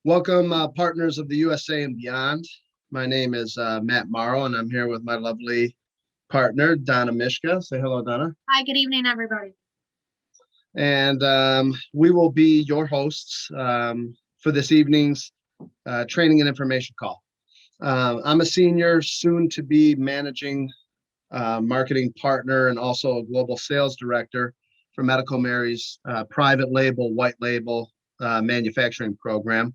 Welcome, partners of the USA and beyond. My name is Matt Mauro, and I'm here with my lovely partner, Donna Mishka. Say hello, Donna. Hi, good evening, everybody. And we will be your hosts for this evening's training and information call. I'm a senior, soon to be managing marketing partner and also a global sales director for Medical Mary's private label, white label manufacturing program.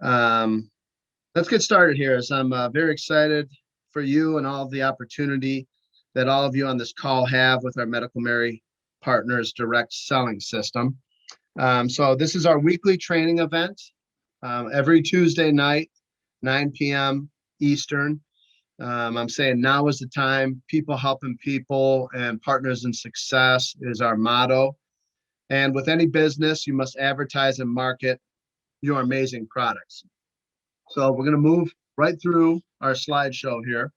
Let's get started here, as I'm very excited for you and all of the opportunity that all of you on this call have with our Medical Mary Partners direct selling system. So this is our weekly training event every Tuesday night, 9 p.m. Eastern. I'm saying now is the time. People helping people and partners in success is our motto. And with any business, you must advertise and market your amazing products. So we're going to move right through our slideshow here.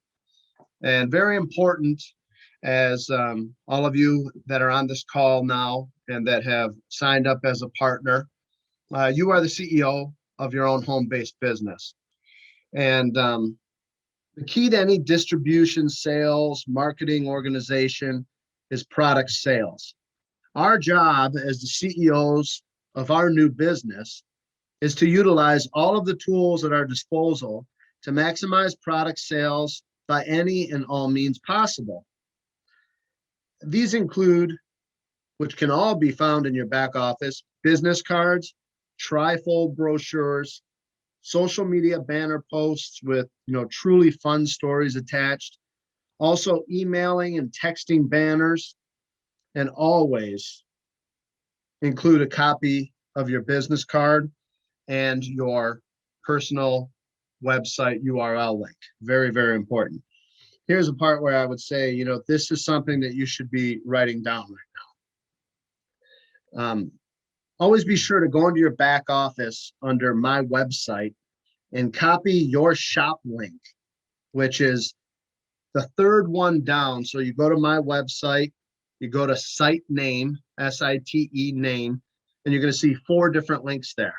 And very important, as all of you that are on this call now and that have signed up as a partner, you are the CEO of your own home-based business. And the key to any distribution, sales, marketing organization is product sales. Our job as the CEOs of our new business is to utilize all of the tools at our disposal to maximize product sales by any and all means possible. These include, which can all be found in your back office, business cards, trifold brochures, social media banner posts with truly fun stories attached, also emailing and texting banners, and always include a copy of your business card and your personal website URL link. Very, very important. Here's a part where I would say, this is something that you should be writing down right now. Always be sure to go into your back office under my website and copy your shop link, which is the third one down. So you go to my website, you go to site name, S-I-T-E name, and you're going to see 4 different links there.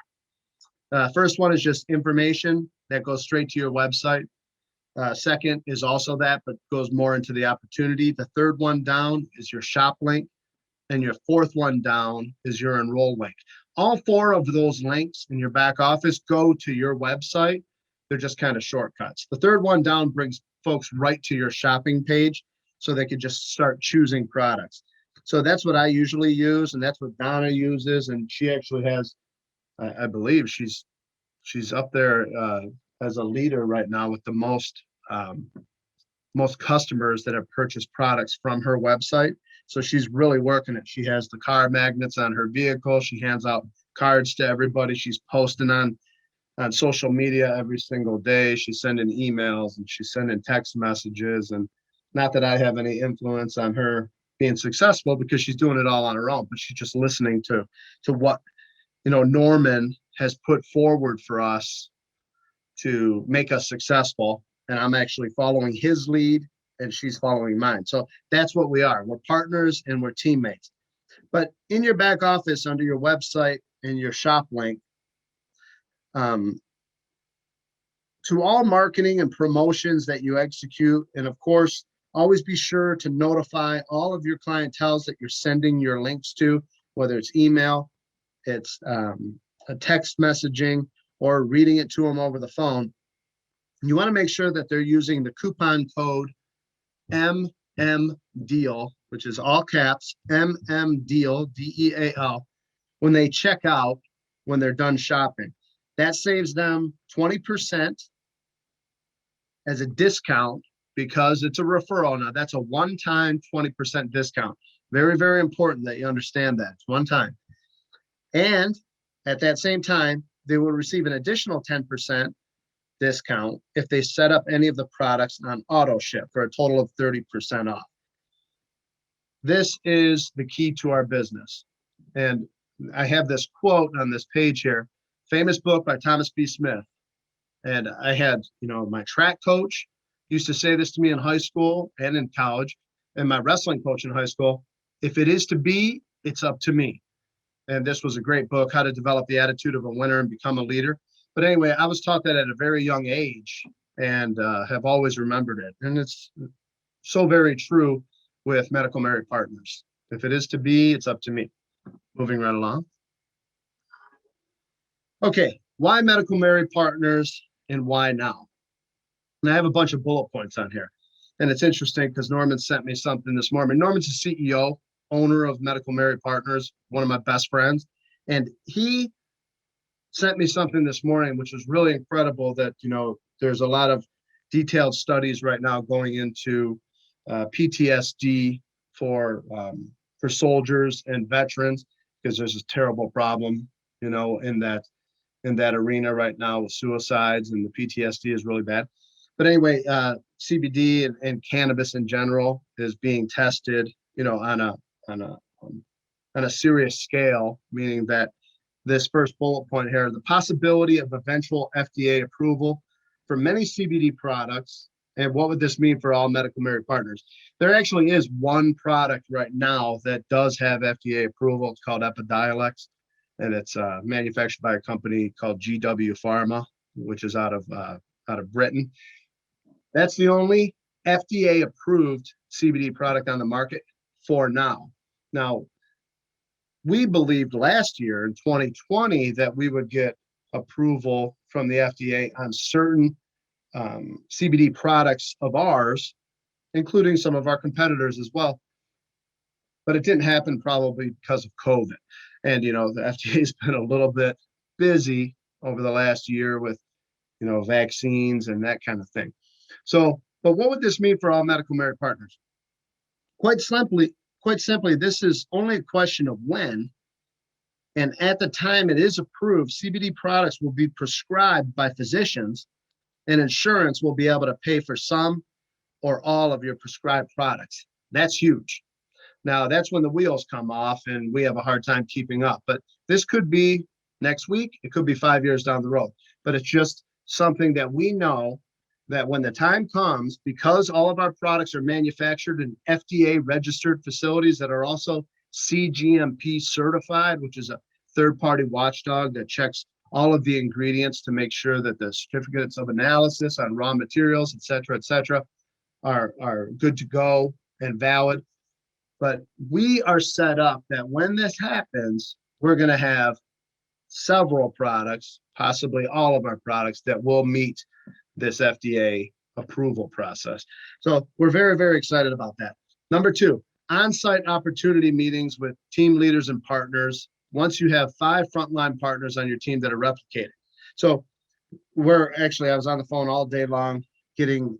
First one is just information that goes straight to your website. Second is also that, but goes more into the opportunity. The third one down is your shop link, and your fourth one down is your enroll link. All 4 of those links in your back office go to your website. They're just kind of shortcuts. The third one down brings folks right to your shopping page so they could just start choosing products. So that's what I usually use, and that's what Donna uses, and she actually has, I believe she's up there as a leader right now with the most customers that have purchased products from her website. So she's really working it. She has the car magnets on her vehicle. She hands out cards to everybody. She's posting on social media every single day. She's sending emails and she's sending text messages. And not that I have any influence on her being successful, because she's doing it all on her own, but she's just listening to what Norman has put forward for us to make us successful. And I'm actually following his lead and she's following mine. So that's what we are. We're partners and we're teammates. But in your back office, under your website and your shop link, to all marketing and promotions that you execute, and of course, always be sure to notify all of your clientele that you're sending your links to, whether it's email, it's a text messaging, or reading it to them over the phone. You want to make sure that they're using the coupon code MMDEAL, which is all caps, MMDEAL, DEAL, when they check out, when they're done shopping. That saves them 20% as a discount, because it's a referral. Now, that's a one-time 20% discount. Very, very important that you understand that. It's one time. And at that same time, they will receive an additional 10% discount if they set up any of the products on auto ship, for a total of 30% off. This is the key to our business. And I have this quote on this page here, famous book by Thomas B. Smith. And I had, my track coach used to say this to me in high school and in college, and my wrestling coach in high school: if it is to be, it's up to me. And this was a great book, How to Develop the Attitude of a Winner and Become a Leader. But anyway, I was taught that at a very young age and have always remembered it. And it's so very true with Medical Mary Partners. If it is to be, it's up to me. Moving right along. Okay, why Medical Mary Partners and why now? And I have a bunch of bullet points on here. And it's interesting because Norman sent me something this morning. Norman's the CEO, owner of Medical Mary Partners, one of my best friends. And he sent me something this morning, which was really incredible that, there's a lot of detailed studies right now going into PTSD for soldiers and veterans, because there's this terrible problem, in that arena right now with suicides, and the PTSD is really bad. But anyway, CBD and cannabis in general is being tested, on a serious scale, meaning that this first bullet point here, the possibility of eventual FDA approval for many CBD products. And what would this mean for all Medical Mary Partners? There actually is one product right now that does have FDA approval. It's called Epidiolex, and it's manufactured by a company called GW Pharma, which is out of Britain. That's the only FDA approved CBD product on the market for now. Now, we believed last year in 2020 that we would get approval from the FDA on certain CBD products of ours, including some of our competitors as well. But it didn't happen probably because of COVID. And, the FDA has been a little bit busy over the last year with, vaccines and that kind of thing. So, but what would this mean for all Medical Mary Partners? Quite simply, this is only a question of when. And at the time it is approved, CBD products will be prescribed by physicians, and insurance will be able to pay for some or all of your prescribed products. That's huge. Now, that's when the wheels come off and we have a hard time keeping up. But this could be next week. It could be 5 years down the road. But it's just something that we know that when the time comes, because all of our products are manufactured in FDA registered facilities that are also CGMP certified, which is a third-party watchdog that checks all of the ingredients to make sure that the certificates of analysis on raw materials, et cetera, are good to go and valid. But we are set up that when this happens, we're going to have several products, possibly all of our products, that will meet this FDA approval process. So we're very, very excited about that. Number 2, on-site opportunity meetings with team leaders and partners once you have 5 frontline partners on your team that are replicated. So I was on the phone all day long getting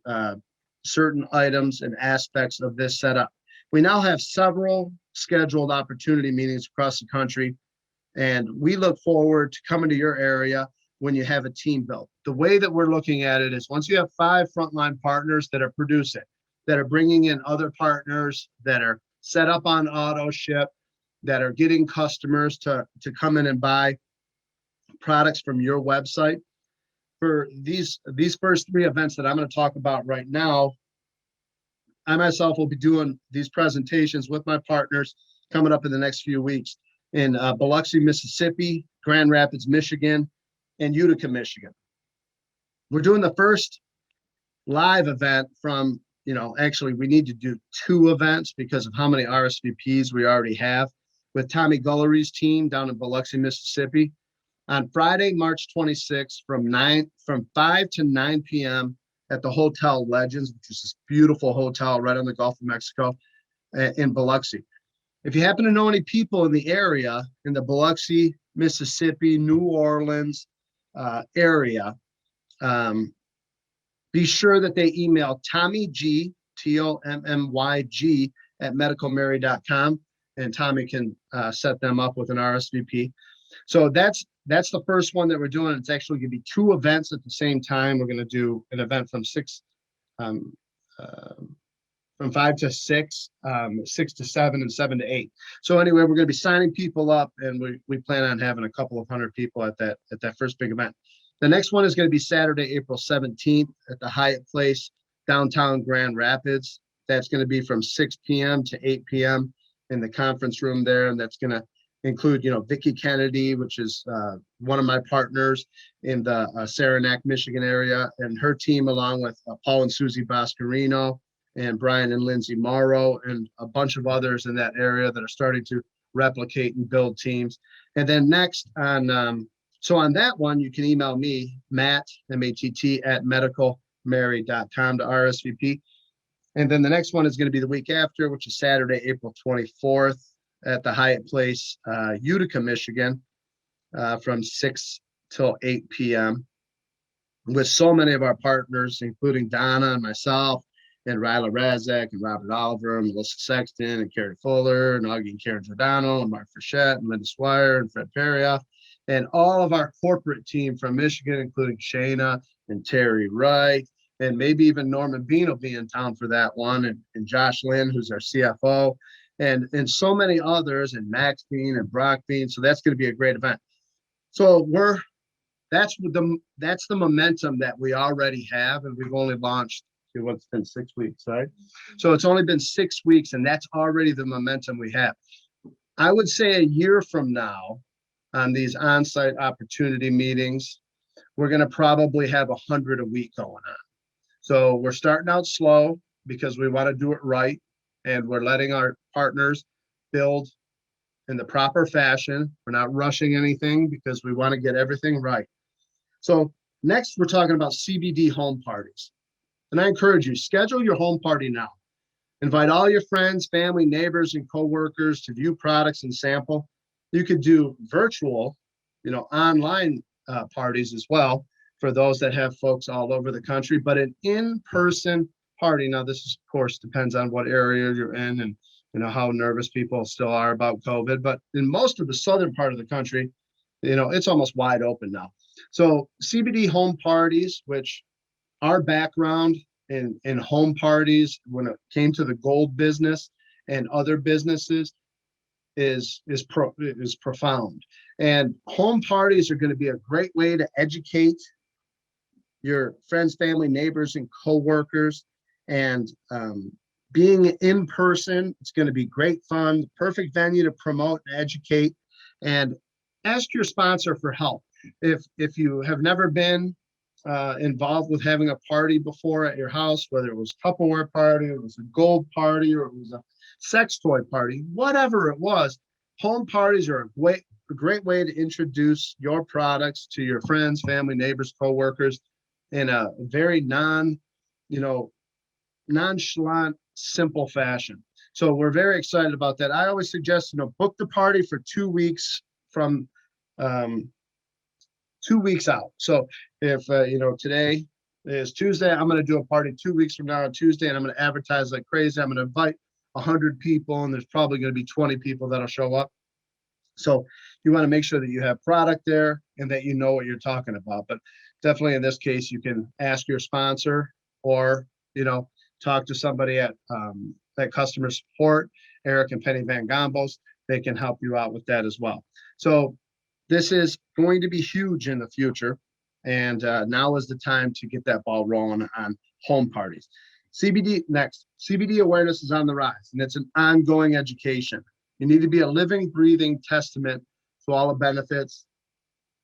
certain items and aspects of this set up. We now have several scheduled opportunity meetings across the country, and we look forward to coming to your area when you have a team built. The way that we're looking at it is once you have 5 frontline partners that are producing, that are bringing in other partners, that are set up on auto ship, that are getting customers to come in and buy products from your website. For these first 3 events that I'm going to talk about right now, I myself will be doing these presentations with my partners coming up in the next few weeks in Biloxi, Mississippi, Grand Rapids, Michigan, and Utica, Michigan. We're doing the first live event from, actually we need to do 2 events because of how many RSVPs we already have, with Tommy Gullery's team down in Biloxi, Mississippi, on Friday, March 26th from 5 to 9 p.m. at the Hotel Legends, which is this beautiful hotel right on the Gulf of Mexico in Biloxi. If you happen to know any people in the area, in the Biloxi, Mississippi, New Orleans area, be sure that they email Tommy G, TOMMYG, at medicalmary.com, and Tommy can set them up with an RSVP. So that's the first one that we're doing. It's actually going to be 2 events at the same time. We're going to do an event from 5 to 6, 6 to 7, and 7 to 8. So anyway, we're going to be signing people up, and we plan on having a couple of hundred people at that first big event. The next one is going to be Saturday, April 17th at the Hyatt Place, downtown Grand Rapids. That's going to be from 6 p.m. to 8 p.m. in the conference room there, and that's going to include, Vicki Kennedy, which is one of my partners in the Saranac, Michigan area, and her team, along with Paul and Susie Boscarino and Brian and Lindsay Mauro, and a bunch of others in that area that are starting to replicate and build teams. And then next so on that one, you can email me, Matt, M-A-T-T, at medicalmary.com to RSVP. And then the next one is going to be the week after, which is Saturday, April 24th at the Hyatt Place, Utica, Michigan, from 6 till 8 p.m. with so many of our partners, including Donna and myself, and Ryla Razak and Robert Oliver and Melissa Sexton and Carrie Fuller and Augie and Karen Giordano and Mark Frechette and Linda Swire and Fred Perrioff, and all of our corporate team from Michigan, including Shayna and Terry Wright, and maybe even Norman Bean will be in town for that one, and Josh Lynn, who's our CFO, and so many others, and Max Bean and Brock Bean. So that's going to be a great event. So that's the momentum that we already have, and we've only launched, what's been 6 weeks, right? So it's only been 6 weeks, and that's already the momentum we have. I would say a year from now, on these on-site opportunity meetings, we're going to probably have 100 a week going on. So we're starting out slow because we want to do it right, and we're letting our partners build in the proper fashion. We're not rushing anything because we want to get everything right. So next, we're talking about CBD home parties. And I encourage you, schedule your home party now. Invite all your friends, family, neighbors, and coworkers to view products and sample. You could do virtual, online parties as well for those that have folks all over the country, but an in-person party. Now, this, of course, depends on what area you're in and how nervous people still are about COVID. But in most of the southern part of the country, it's almost wide open now. So CBD home parties, which our background in home parties when it came to the gold business and other businesses is profound. And home parties are going to be a great way to educate your friends, family, neighbors, and coworkers. And being in person, it's going to be great fun, perfect venue to promote and educate. And ask your sponsor for help. If you have never been involved with having a party before at your house, whether it was a Tupperware party, or it was a gold party, or it was a sex toy party, whatever it was, home parties are a great way to introduce your products to your friends, family, neighbors, coworkers in a very nonchalant, simple fashion. So we're very excited about that. I always suggest, book the party for 2 weeks from 2 weeks out. So if, today is Tuesday, I'm going to do a party 2 weeks from now on Tuesday, and I'm going to advertise like crazy. I'm going to invite 100 people, and there's probably going to be 20 people that'll show up. So you want to make sure that you have product there and that you know what you're talking about. But definitely in this case, you can ask your sponsor or, talk to somebody at customer support, Eric and Penny Van Gombos. They can help you out with that as well. So this is going to be huge in the future. And now is the time to get that ball rolling on home parties. CBD next. CBD awareness is on the rise, and it's an ongoing education. You need to be a living, breathing testament to all the benefits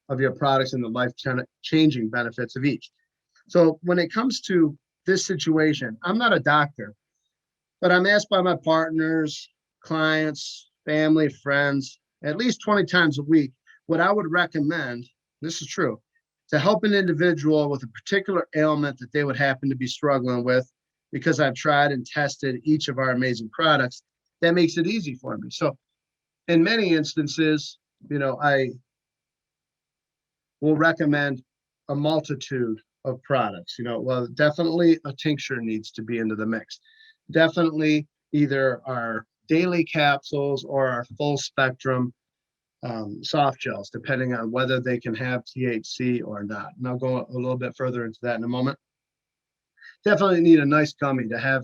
of your products and the life-changing benefits of each. So when it comes to this situation, I'm not a doctor, but I'm asked by my partners, clients, family, friends, at least 20 times a week, what I would recommend, this is true, to help an individual with a particular ailment that they would happen to be struggling with, because I've tried and tested each of our amazing products, that makes it easy for me. So in many instances, I will recommend a multitude of products. Well, definitely a tincture needs to be into the mix. Definitely either our daily capsules or our full spectrum soft gels, depending on whether they can have THC or not. And I'll go a little bit further into that in a moment. Definitely need a nice gummy to have,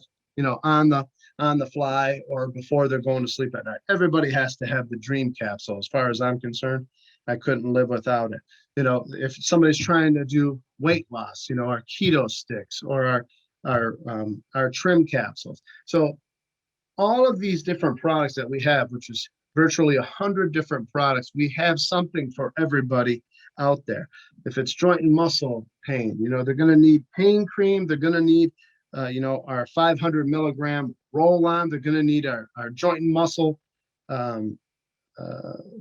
on the fly or before they're going to sleep at night. Everybody has to have the dream capsule. As far as I'm concerned, I couldn't live without it. If somebody's trying to do weight loss, our keto sticks or our trim capsules. So all of these different products that we have, which is virtually 100 different products. We have something for everybody out there. If it's joint and muscle pain, they're going to need pain cream. They're going to need, our 500 milligram roll on. They're going to need our joint and muscle um,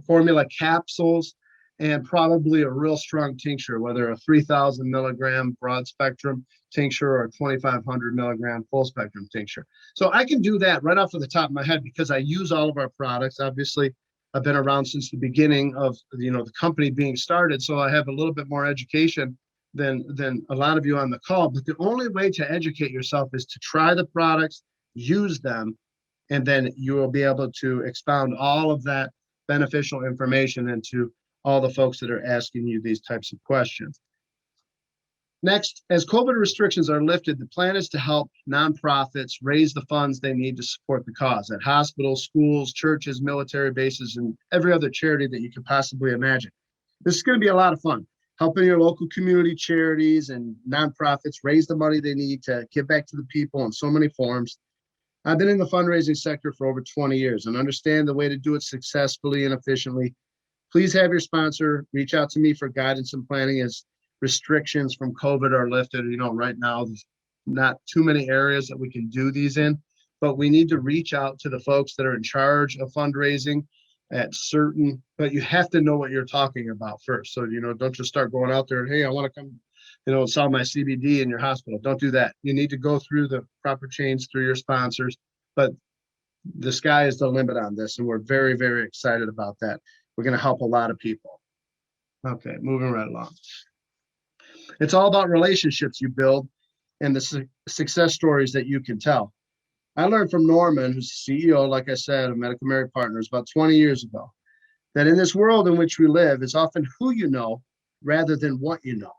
formula capsules, and probably a real strong tincture, whether a 3,000 milligram broad spectrum tincture or a 2,500 milligram full spectrum tincture. So I can do that right off of the top of my head because I use all of our products. Obviously, I've been around since the beginning of the company being started, so I have a little bit more education than a lot of you on the call. But the only way to educate yourself is to try the products, use them, and then you will be able to expound all of that beneficial information into all the folks that are asking you these types of questions. Next, as COVID restrictions are lifted, the plan is to help nonprofits raise the funds they need to support the cause at hospitals, schools, churches, military bases, and every other charity that you could possibly imagine. This is going to be a lot of fun, helping your local community charities and nonprofits raise the money they need to give back to the people in so many forms. I've been in the fundraising sector for over 20 years and understand the way to do it successfully and efficiently. Please have your sponsor reach out to me for guidance and planning as restrictions from COVID are lifted. Right now, there's not too many areas that we can do these in, but we need to reach out to the folks that are in charge of fundraising but you have to know what you're talking about first. So, don't just start going out there and, hey, I want to come, sell my CBD in your hospital. Don't do that. You need to go through the proper chains through your sponsors, but the sky is the limit on this, and we're very, very excited about that. We're going to help a lot of people. Okay, moving right along. It's all about relationships you build and the success stories that you can tell. I learned from Norman, who's the CEO, like I said, of Medical Mary Partners about 20 years ago, that in this world in which we live, it's often who you know rather than what you know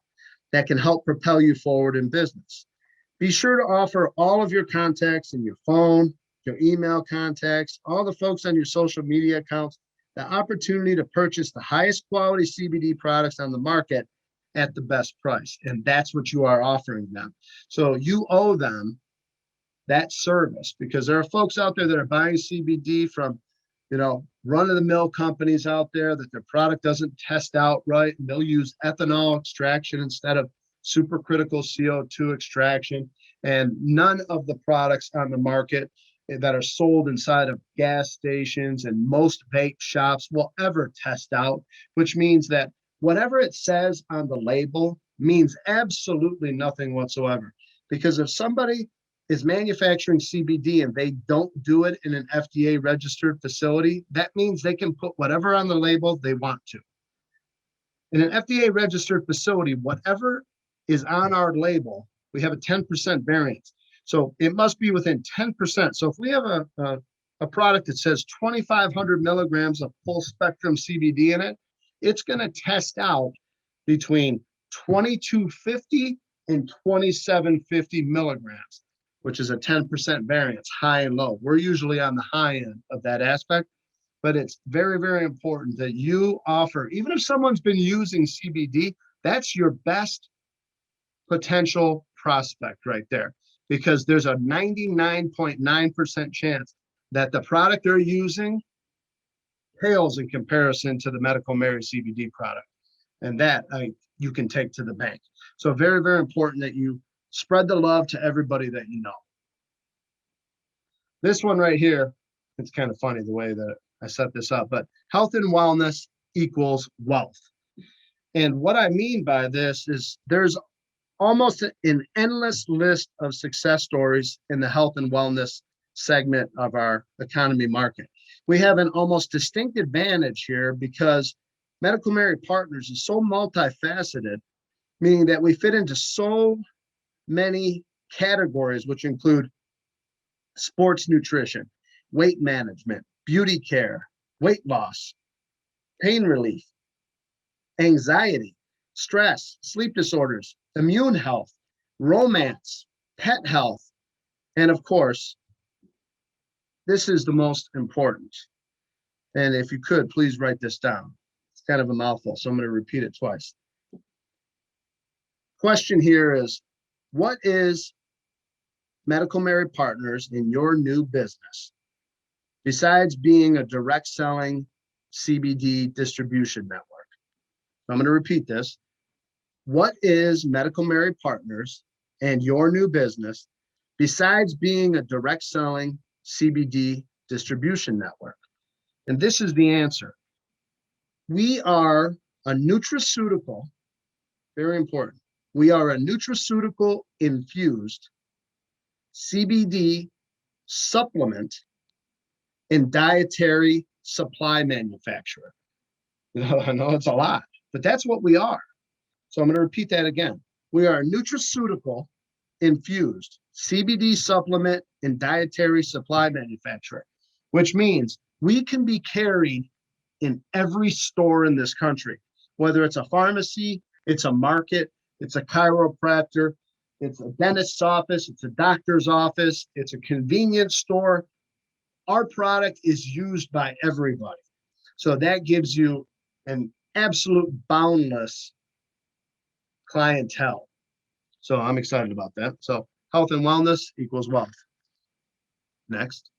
that can help propel you forward in business. Be sure to offer all of your contacts in your phone, your email contacts, all the folks on your social media accounts, the opportunity to purchase the highest quality CBD products on the market at the best price. And that's what you are offering them. So you owe them that service because there are folks out there that are buying CBD from, run-of-the-mill companies out there that their product doesn't test out right. And they'll use ethanol extraction instead of supercritical CO2 extraction. And none of the products on the market that are sold inside of gas stations and most vape shops will ever test out, which means that whatever it says on the label means absolutely nothing whatsoever. Because if somebody is manufacturing CBD and they don't do it in an FDA registered facility, that means they can put whatever on the label they want to. In an FDA registered facility, whatever is on our label, we have a 10% variance. So it must be within 10%. So if we have a product that says 2,500 milligrams of full spectrum CBD in it, it's going to test out between 2,250 and 2,750 milligrams, which is a 10% variance, high and low. We're usually on the high end of that aspect, but it's very, very important that you offer, even if someone's been using CBD, that's your best potential prospect right there, because there's a 99.9% chance that the product they're using pales in comparison to the Medical Mary CBD product. And that you can take to the bank. So very, very important that you spread the love to everybody that you know. This one right here, it's kind of funny the way that I set this up, but health and wellness equals wealth. And what I mean by this is there's almost an endless list of success stories in the health and wellness segment of our economy market. We have an almost distinct advantage here because Medical Mary Partners is so multifaceted, meaning that we fit into so many categories, which include sports nutrition, weight management, beauty care, weight loss, pain relief, anxiety, stress, sleep disorders, immune health, romance, pet health, and of course, this is the most important. And if you could, please write this down. It's kind of a mouthful, so I'm going to repeat it twice. Question here is, what is Medical Mary Partners in your new business? besides being a direct selling CBD distribution network. I'm going to repeat this. What is Medical Mary Partners and your new business besides being a direct selling CBD distribution network? And this is the answer. We are a nutraceutical, very important. We are a nutraceutical infused CBD supplement and dietary supply manufacturer. I know it's a lot, but that's what we are. So I'm going to repeat that again. We are a nutraceutical infused CBD supplement and dietary supply manufacturer, which means we can be carried in every store in this country, whether it's a pharmacy, it's a market, it's a chiropractor, it's a dentist's office, it's a doctor's office, it's a convenience store. Our product is used by everybody. So that gives you an absolute boundless clientele. So I'm excited about that. So health and wellness equals wealth. Next.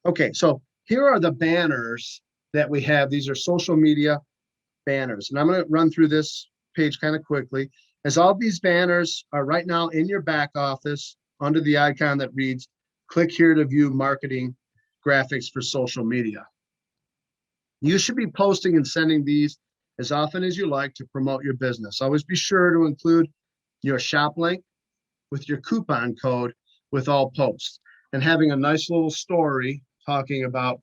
Okay, so here are the banners that we have. These are social media banners. And I'm going to run through this page kind of quickly, as all these banners are right now in your back office under the icon that reads, click here to view marketing graphics for social media. You should be posting and sending these as often as you like to promote your business. Always be sure to include your shop link with your coupon code with all posts, and having a nice little story talking about,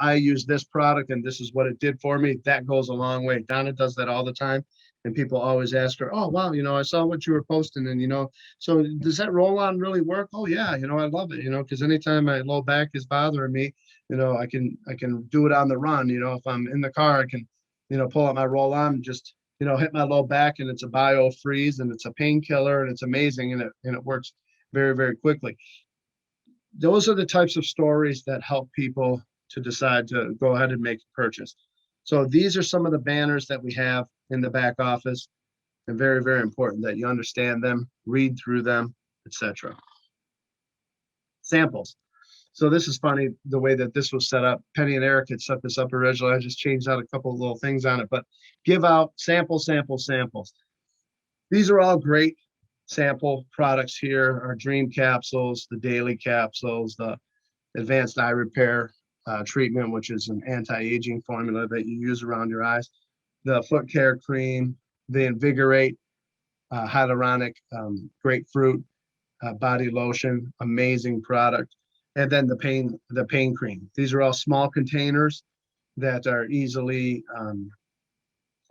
I use this product and this is what it did for me. That goes a long way. Donna does that all the time. And people always ask her, oh, wow, I saw what you were posting. And, so does that roll on really work? Oh, yeah. I love it, because anytime my low back is bothering me, I can do it on the run. If I'm in the car, I can, pull out my roll on, just, hit my low back, and it's a bio freeze and it's a painkiller and it's amazing. And it works very, very quickly. Those are the types of stories that help people to decide to go ahead and make a purchase. So these are some of the banners that we have in the back office, and very, very important that you understand them, read through them, etc. Samples. So this is funny, the way that this was set up. Penny and Eric had set this up originally. I just changed out a couple of little things on it, but give out samples. These are all great sample products here. Our dream capsules, the daily capsules, the advanced eye repair treatment, which is an anti-aging formula that you use around your eyes, the foot care cream, the Invigorate hyaluronic grapefruit body lotion, amazing product, and then the pain cream. These are all small containers that are easily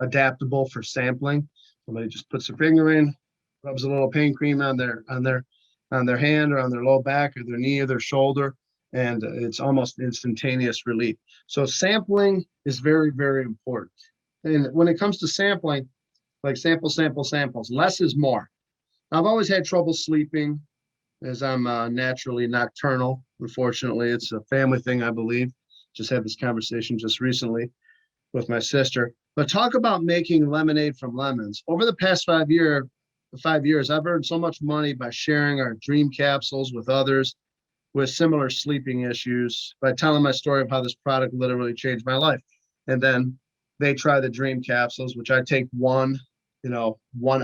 adaptable for sampling. Somebody just puts their finger in, rubs a little pain cream on their hand or on their low back or their knee or their shoulder, and it's almost instantaneous relief. So sampling is very, very important. And when it comes to sampling, like samples, less is more. I've always had trouble sleeping, as I'm naturally nocturnal. Unfortunately, it's a family thing, I believe. Just had this conversation just recently with my sister. But talk about making lemonade from lemons. Over the past 5 years, I've earned so much money by sharing our dream capsules with others with similar sleeping issues, by telling my story of how this product literally changed my life. And then they try the dream capsules, which I take 1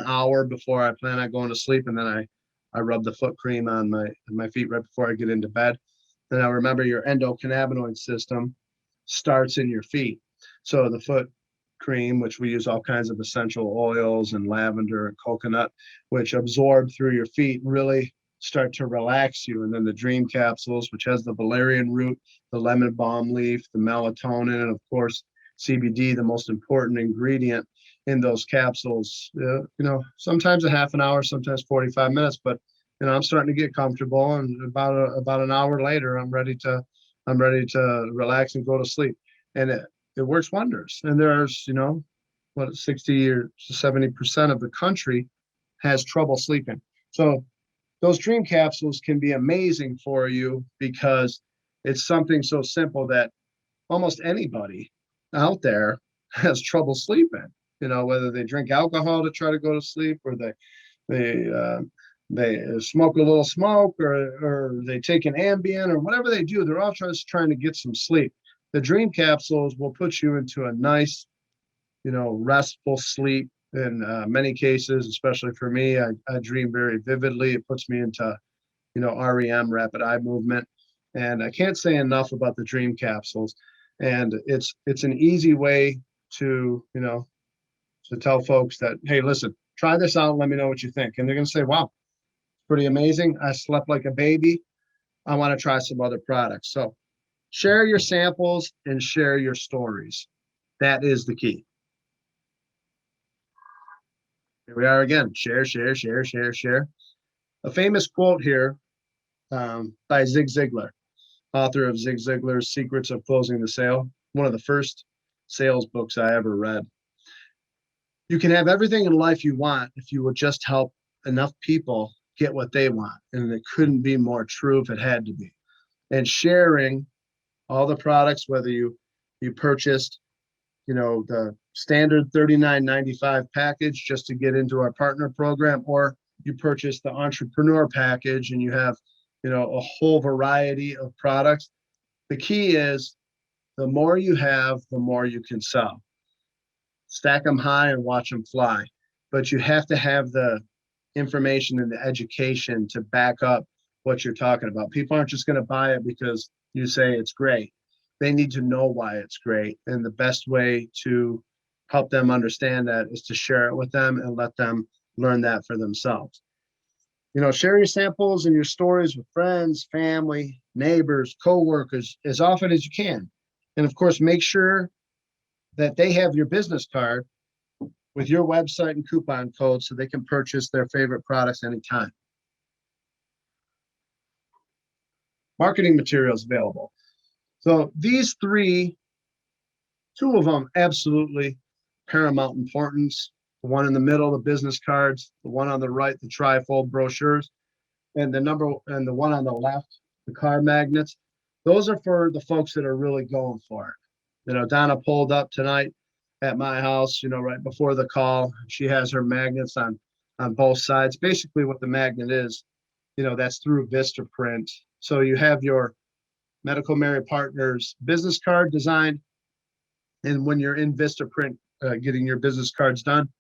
hour before I plan on going to sleep. And then I rub the foot cream on my feet right before I get into bed. Then I remember your endocannabinoid system starts in your feet. So the foot cream, which we use all kinds of essential oils and lavender and coconut, which absorb through your feet, really start to relax you. And then the dream capsules, which has the valerian root, the lemon balm leaf, the melatonin, and of course CBD, the most important ingredient in those capsules. Sometimes a half an hour, sometimes 45 minutes, but I'm starting to get comfortable, and about an hour later, I'm ready to relax and go to sleep. And it works wonders. And there's 60 or 70% of the country has trouble sleeping. So those dream capsules can be amazing for you, because it's something so simple that almost anybody out there has trouble sleeping. Whether they drink alcohol to try to go to sleep, or they they smoke a little smoke, or they take an Ambien, or whatever they do. They're all just trying to get some sleep. The dream capsules will put you into a nice, restful sleep. In many cases, especially for me, I dream very vividly. It puts me into, REM, rapid eye movement. And I can't say enough about the dream capsules. And it's an easy way to, to tell folks that, hey, listen, try this out. Let me know what you think. And they're going to say, wow, pretty amazing. I slept like a baby. I want to try some other products. So share your samples and share your stories. That is the key. Here we are again. Share, share, share, share, share. A famous quote here by Zig Ziglar, author of Zig Ziglar's Secrets of Closing the Sale, one of the first sales books I ever read. You can have everything in life you want if you will just help enough people get what they want. And it couldn't be more true if it had to be. And sharing all the products, whether you purchased, the standard $39.95 package just to get into our partner program, or you purchase the entrepreneur package and you have, a whole variety of products. The key is the more you have, the more you can sell. Stack them high and watch them fly. But you have to have the information and the education to back up what you're talking about. People aren't just going to buy it because you say it's great. They need to know why it's great. And the best way to help them understand that is to share it with them and let them learn that for themselves. Share your samples and your stories with friends, family, neighbors, coworkers as often as you can. And of course, make sure that they have your business card with your website and coupon code so they can purchase their favorite products anytime. Marketing materials available. So these three, two of them absolutely paramount importance. The one in the middle, the business cards, the one on the right, the trifold brochures, and the one on the left, the car magnets. Those are for the folks that are really going for it. Donna pulled up tonight at my house, right before the call. She has her magnets on both sides. Basically what the magnet is, that's through Vistaprint. So you have your Medical Mary Partners business card designed. And when you're in Vistaprint getting your business cards done,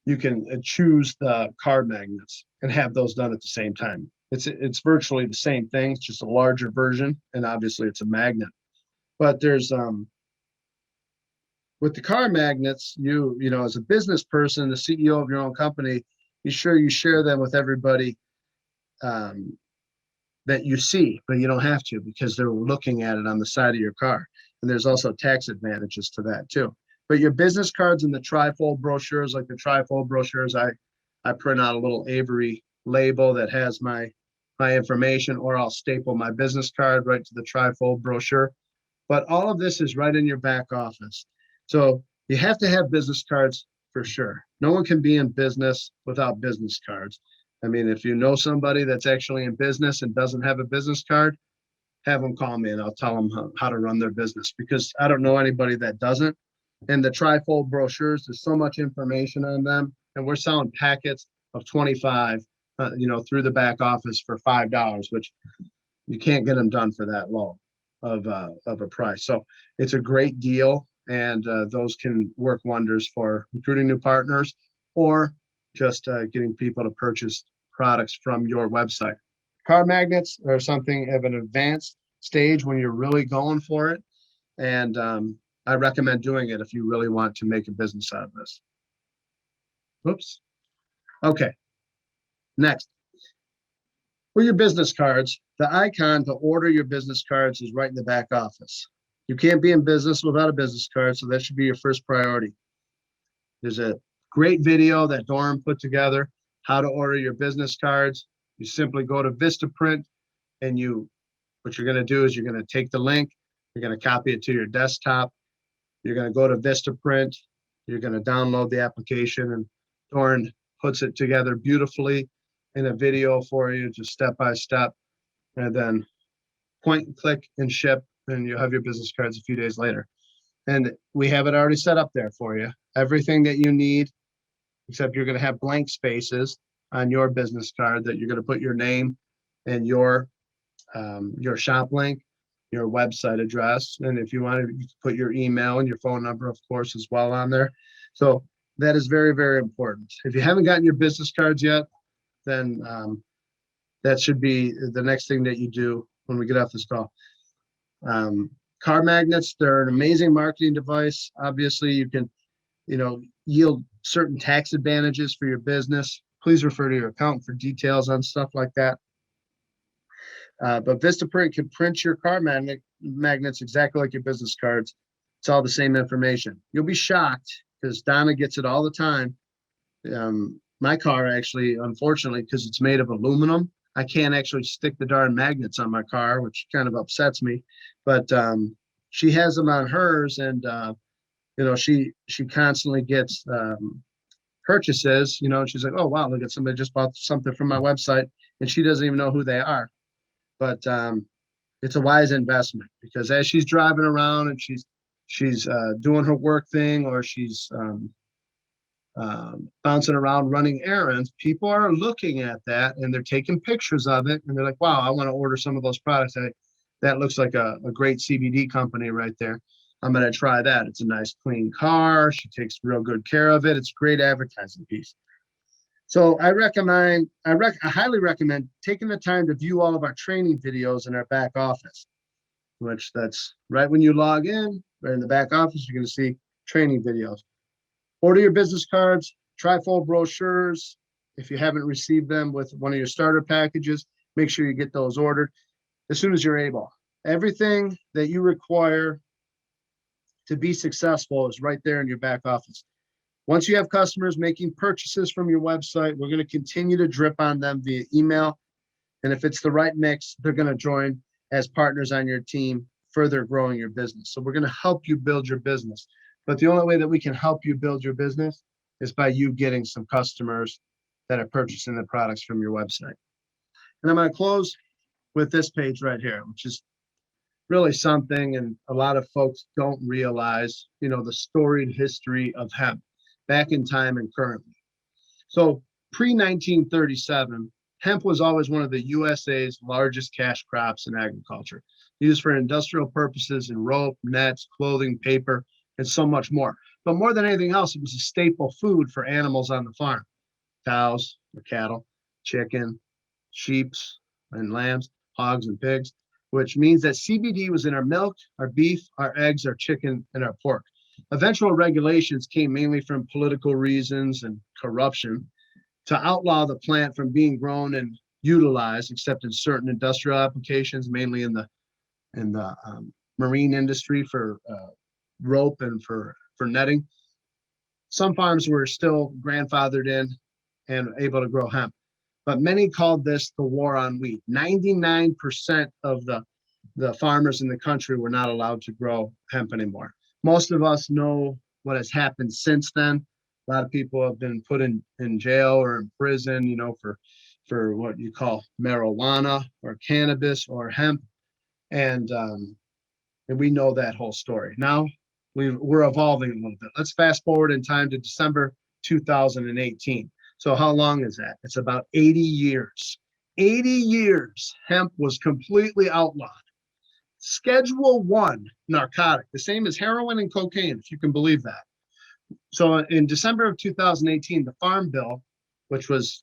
you can choose the card magnets and have those done at the same time. It's virtually the same thing, it's just a larger version, and obviously it's a magnet. But there's with the car magnets, as a business person, the CEO of your own company, be sure you share them with everybody that you see, but you don't have to because they're looking at it on the side of your car. And there's also tax advantages to that too. But your business cards and the trifold brochures, like the trifold brochures, I print out a little Avery label that has my information, or I'll staple my business card right to the trifold brochure. But all of this is right in your back office. So you have to have business cards for sure. No one can be in business without business cards. I mean, if you know somebody that's actually in business and doesn't have a business card, have them call me and I'll tell them how to run their business, because I don't know anybody that doesn't. And the trifold brochures, there's so much information on them, and we're selling packets of 25, through the back office for $5, which you can't get them done for that low of a price. So it's a great deal, and those can work wonders for recruiting new partners or just getting people to purchase products from your website. Car magnets are something of an advanced stage when you're really going for it. And I recommend doing it if you really want to make a business out of this. Oops. Okay. Next. For your business cards, the icon to order your business cards is right in the back office. You can't be in business without a business card, so that should be your first priority. There's a great video that Doran put together, how to order your business cards. You simply go to Vistaprint, and what you're going to do is you're going to take the link, you're going to copy it to your desktop, you're going to go to Vistaprint, you're going to download the application, and Doran puts it together beautifully in a video for you, just step by step, and then point and click and ship, and you'll have your business cards a few days later. And we have it already set up there for you. Everything that you need, except you're going to have blank spaces, on your business card that you're going to put your name and your shop link, your website address, and if you want to, you can put your email and your phone number, of course, as well on there. So that is very, very important. If you haven't gotten your business cards yet, then that should be the next thing that you do when we get off this call. Car magnets, they're an amazing marketing device. Obviously, you can, yield certain tax advantages for your business. Please refer to your accountant for details on stuff like that. But Vistaprint can print your car magnets exactly like your business cards. It's all the same information. You'll be shocked because Donna gets it all the time. My car actually, unfortunately, because it's made of aluminum, I can't actually stick the darn magnets on my car, which kind of upsets me. But she has them on hers, and she constantly gets purchases. And she's like, "Oh wow, look at somebody just bought something from my website," and she doesn't even know who they are. But it's a wise investment because as she's driving around and she's doing her work thing, or she's bouncing around running errands, people are looking at that and they're taking pictures of it, and they're like, "Wow, I want to order some of those products. That looks like a great CBD company right there. I'm going to try that. It's a nice, clean car. She takes real good care of it. It's a great advertising piece." So I highly recommend taking the time to view all of our training videos in our back office, which that's right when you log in, right in the back office, you're going to see training videos. Order your business cards, trifold brochures. If you haven't received them with one of your starter packages, make sure you get those ordered as soon as you're able. Everything that you require to be successful is right there in your back office. Once you have customers making purchases from your website, we're going to continue to drip on them via email. And if it's the right mix, they're going to join as partners on your team, further growing your business. So we're going to help you build your business. But the only way that we can help you build your business is by you getting some customers that are purchasing the products from your website. And I'm going to close with this page right here, which is really something, and a lot of folks don't realize, the storied history of hemp back in time and currently. So pre-1937, hemp was always one of the USA's largest cash crops in agriculture, used for industrial purposes in rope, nets, clothing, paper, and so much more. But more than anything else, it was a staple food for animals on the farm: cows or cattle, chicken, sheep and lambs, hogs and pigs, which means that CBD was in our milk, our beef, our eggs, our chicken, and our pork. Eventual regulations came mainly from political reasons and corruption to outlaw the plant from being grown and utilized, except in certain industrial applications, mainly in the marine industry for rope and for netting. Some farms were still grandfathered in and able to grow hemp, but many called this the war on wheat. 99% of the farmers in the country were not allowed to grow hemp anymore. Most of us know what has happened since then. A lot of people have been put in jail or in prison, for what you call marijuana or cannabis or hemp. And we know that whole story. Now we're evolving a little bit. Let's fast forward in time to December 2018. So how long is that? It's about 80 years. 80 years, hemp was completely outlawed. Schedule 1 narcotic, the same as heroin and cocaine, if you can believe that. So in December of 2018, the Farm Bill, which was,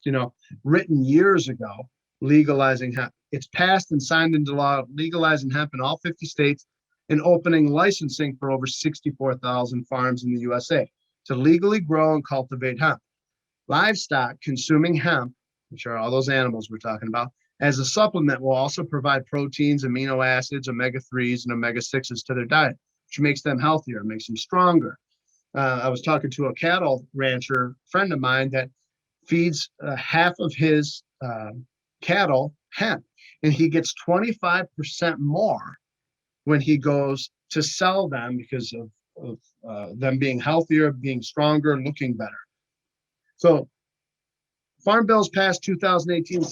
written years ago, legalizing hemp, it's passed and signed into law, legalizing hemp in all 50 states and opening licensing for over 64,000 farms in the USA to legally grow and cultivate hemp. Livestock consuming hemp, which are all those animals we're talking about, as a supplement will also provide proteins, amino acids, omega-3s, and omega-6s to their diet, which makes them healthier, makes them stronger. I was talking to a cattle rancher friend of mine that feeds half of his cattle hemp, and he gets 25% more when he goes to sell them because of them being healthier, being stronger, and looking better. So Farm Bill's passed 2018,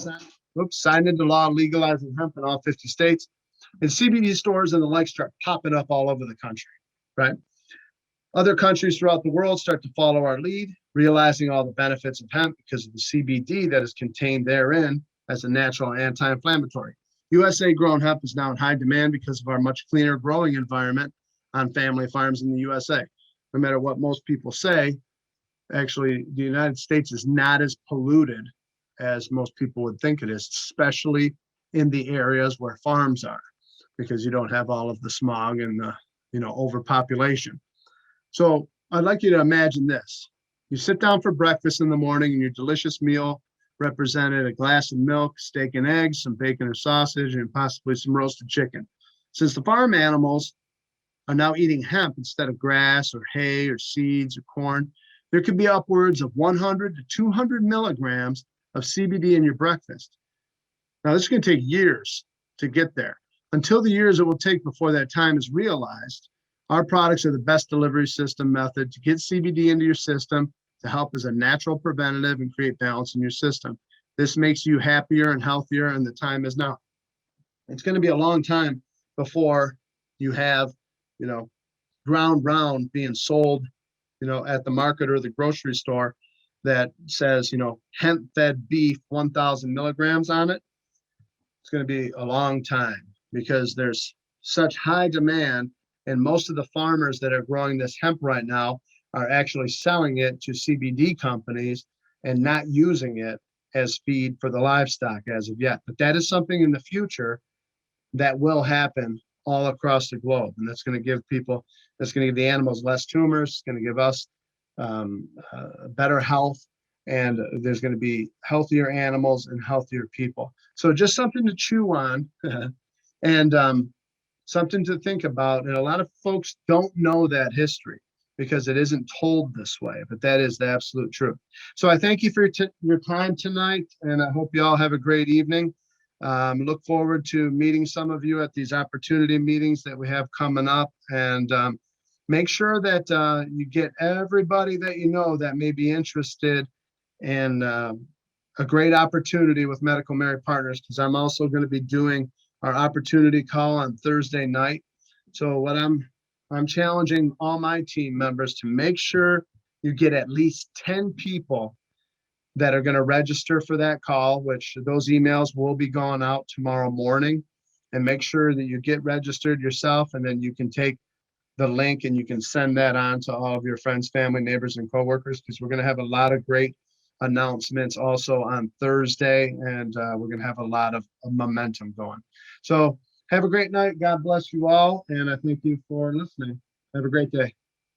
signed into law, legalizing hemp in all 50 states. And CBD stores and the like start popping up all over the country, right? Other countries throughout the world start to follow our lead, realizing all the benefits of hemp because of the CBD that is contained therein as a natural anti-inflammatory. USA grown hemp is now in high demand because of our much cleaner growing environment on family farms in the USA. No matter what most people say, actually, the United States is not as polluted as most people would think it is, especially in the areas where farms are, because you don't have all of the smog and the overpopulation. So I'd like you to imagine this. You sit down for breakfast in the morning and your delicious meal represented a glass of milk, steak and eggs, some bacon or sausage, and possibly some roasted chicken. Since the farm animals are now eating hemp instead of grass or hay or seeds or corn, there could be upwards of 100 to 200 milligrams of CBD in your breakfast. Now, this is going to take years to get there. Until the years it will take before that time is realized, our products are the best delivery system method to get CBD into your system to help as a natural preventative and create balance in your system. This makes you happier and healthier, and the time is now. It's going to be a long time before you have, ground round being sold, at the market or the grocery store that says, hemp fed beef, 1,000 milligrams on it. It's going to be a long time because there's such high demand, and most of the farmers that are growing this hemp right now are actually selling it to CBD companies and not using it as feed for the livestock as of yet. But that is something in the future that will happen all across the globe, and that's going to give the animals less tumors. It's going to give us better health, and there's going to be healthier animals and healthier people. So just something to chew on and something to think about. And a lot of folks don't know that history because it isn't told this way, but that is the absolute truth. So I thank you for your time tonight, and I hope you all have a great evening. Look forward to meeting some of you at these opportunity meetings that we have coming up, and make sure that you get everybody that you know that may be interested in a great opportunity with Medical Mary Partners, because I'm also going to be doing our opportunity call on Thursday night. So what I'm challenging all my team members to make sure you get at least 10 people that are going to register for that call, which those emails will be going out tomorrow morning, and make sure that you get registered yourself, and then you can take the link and you can send that on to all of your friends, family, neighbors, and coworkers, because we're going to have a lot of great announcements also on Thursday, and we're going to have a lot of momentum going. So have a great night. God bless you all, and I thank you for listening. Have a great day.